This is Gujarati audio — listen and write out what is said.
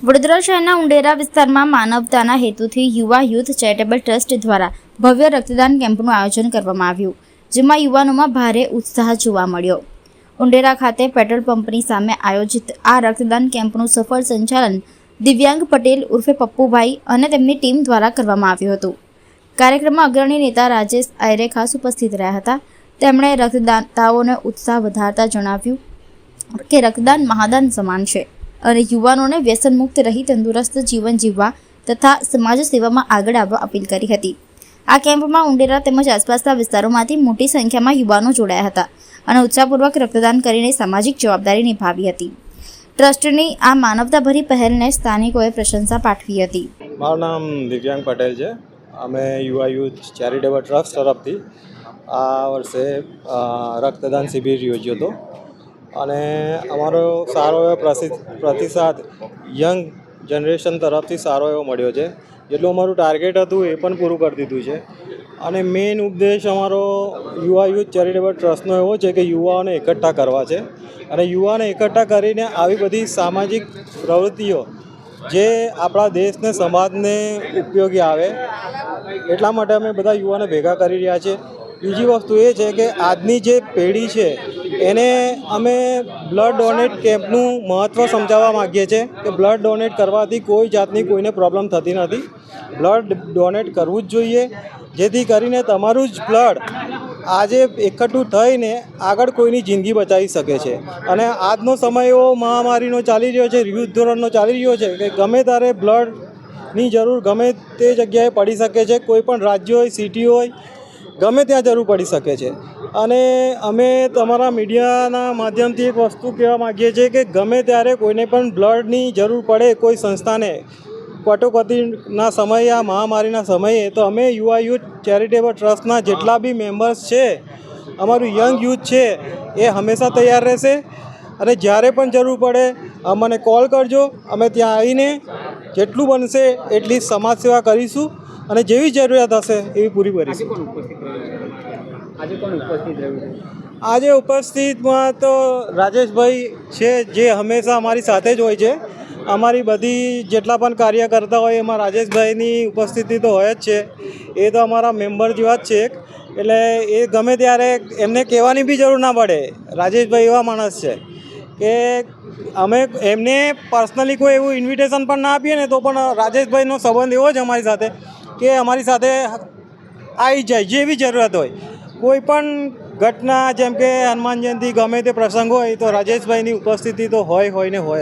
વડોદરા શહેરના ઉંડેરા વિસ્તારમાં માનવતાના હેતુથી યુવા યુથ ચેરિટેબલ ટ્રસ્ટ દ્વારા ભવ્ય રક્તદાન કેમ્પનું આયોજન કરવામાં આવ્યું, જેમાં યુવાનોમાં ભારે ઉત્સાહ જોવા મળ્યો. ઉંડેરા ખાતે પેટ્રોલ પંપની સામે આયોજિત આ રક્તદાન કેમ્પનું સફળ સંચાલન દિવ્યાંગ પટેલ ઉર્ફે પપ્પુભાઈ અને તેમની ટીમ દ્વારા કરવામાં આવ્યું હતું. કાર્યક્રમમાં અગ્રણી નેતા રાજેશ આયરે ખાસ ઉપસ્થિત રહ્યા હતા. તેમણે રક્તદાતાઓને ઉત્સાહ વધારતા જણાવ્યું કે રક્તદાન મહાદાન સમાન છે અને યુવાનોને વ્યસન મુક્ત રહી તંદુરસ્ત જીવન જીવવા તથા સમાજ સેવામાં આગળ આવવા અપીલ કરી હતી. આ કેમ્પમાં ઉંડેરા તેમજ આસપાસના વિસ્તારોમાંથી મોટી સંખ્યામાં યુવાનો જોડાયા હતા અને ઉત્સાહપૂર્વક રક્તદાન કરીને સામાજિક જવાબદારી નિભાવી હતી. ટ્રસ્ટની આ માનવતાભરી પહેલને સ્થાનિકોએ પ્રશંસા પાઠવી હતી. મારું નામ દિવ્યાંગ પટેલ છે. અમે યુવા યુથ ચેરિટેબલ ટ્રસ્ટ તરફથી આ વર્ષે રક્તદાન શિબિર યોજ્યો હતો અને અમારો સારો એવો પ્રતિસાદ યંગ જનરેશન તરફથી સારો એવો મળ્યો છે. જેટલું અમારું ટાર્ગેટ હતું એ પણ પૂરું કરી દીધું છે. અને મેઇન ઉદ્દેશ અમારો યુવા યુથ ચેરિટેબલ ટ્રસ્ટનો એવો છે કે યુવાઓને એકઠા કરવા છે અને યુવાને એકઠા કરીને આવી બધી સામાજિક પ્રવૃત્તિઓ જે આપણા દેશને સમાજને ઉપયોગી આવે એટલા માટે અમે બધા યુવાને ભેગા કરી રહ્યા છીએ. બીજી વસ્તુ એ છે કે આજની જે પેઢી છે એને અમે બ્લડ ડોનેટ કેમ્પનું મહત્ત્વ સમજાવવા માગીએ છીએ કે બ્લડ ડોનેટ કરવાથી કોઈ જાતની કોઈને પ્રોબ્લેમ થતી નથી. બ્લડ ડોનેટ કરવું જ જોઈએ, જેથી કરીને તમારું જ બ્લડ આજે એકઠું થઈને આગળ કોઈની જિંદગી બચાવી શકે છે. અને આજનો સમય એવો મહામારીનો ચાલી રહ્યો છે, યુદ્ધ ધોરણનો ચાલી રહ્યો છે કે ગમે ત્યારે બ્લડની જરૂર ગમે તે જગ્યાએ પડી શકે છે. કોઈ પણ રાજ્ય હોય, સિટી હોય, ગમે ત્યાં જરૂર પડી શકે છે. અને અમે તમારા મીડિયાના માધ્યમથી એક વસ્તુ કહેવા માગીએ છીએ કે ગમે ત્યારે કોઈને પણ બ્લડની જરૂર પડે કોઈ સંસ્થાને કટોકટીના સમયે, આ મહામારીના સમયે, તો અમે યુવા યુથ ચેરિટેબલ ટ્રસ્ટના જેટલા બી મેમ્બર્સ છે, અમારું યંગ યુથ છે, એ હંમેશા તૈયાર રહેશે. અને જ્યારે પણ જરૂર પડે અમને કોલ કરજો. અમે ત્યાં આવીને જેટલું બનશે એટલી સમાજ સેવા કરીશું અને જેવી જરૂરિયાત હશે એવી પૂરી કરીશું. આજે ઉપસ્થિતમાં તો રાજેશભાઈ છે, જે હંમેશા અમારી સાથે જ હોય છે. અમારી બધી જેટલા પણ કાર્ય કરતા હોય એમાં રાજેશભાઈની ઉપસ્થિતિ તો હોય જ છે. એ તો અમારા મેમ્બર જેવા જ છે. એટલે એ ગમે ત્યારે એમને કહેવાની બી જરૂર ના પડે. રાજેશભાઈ એવા માણસ છે કે અમે એમને પર્સનલી કોઈ એવું ઇન્વિટેશન પણ ના આપીએ ને તો પણ રાજેશભાઈનો સંબંધ એવો જ અમારી સાથે કે અમારી સાથે આવી જાય. જેવી જરૂરત હોય, કોઈ પણ ઘટના જેમ કે હનુમાન જયંતિ, ગમે તે પ્રસંગ હોય તો રાજેશભાઈની ઉપસ્થિતિ તો હોય ને હોય જ.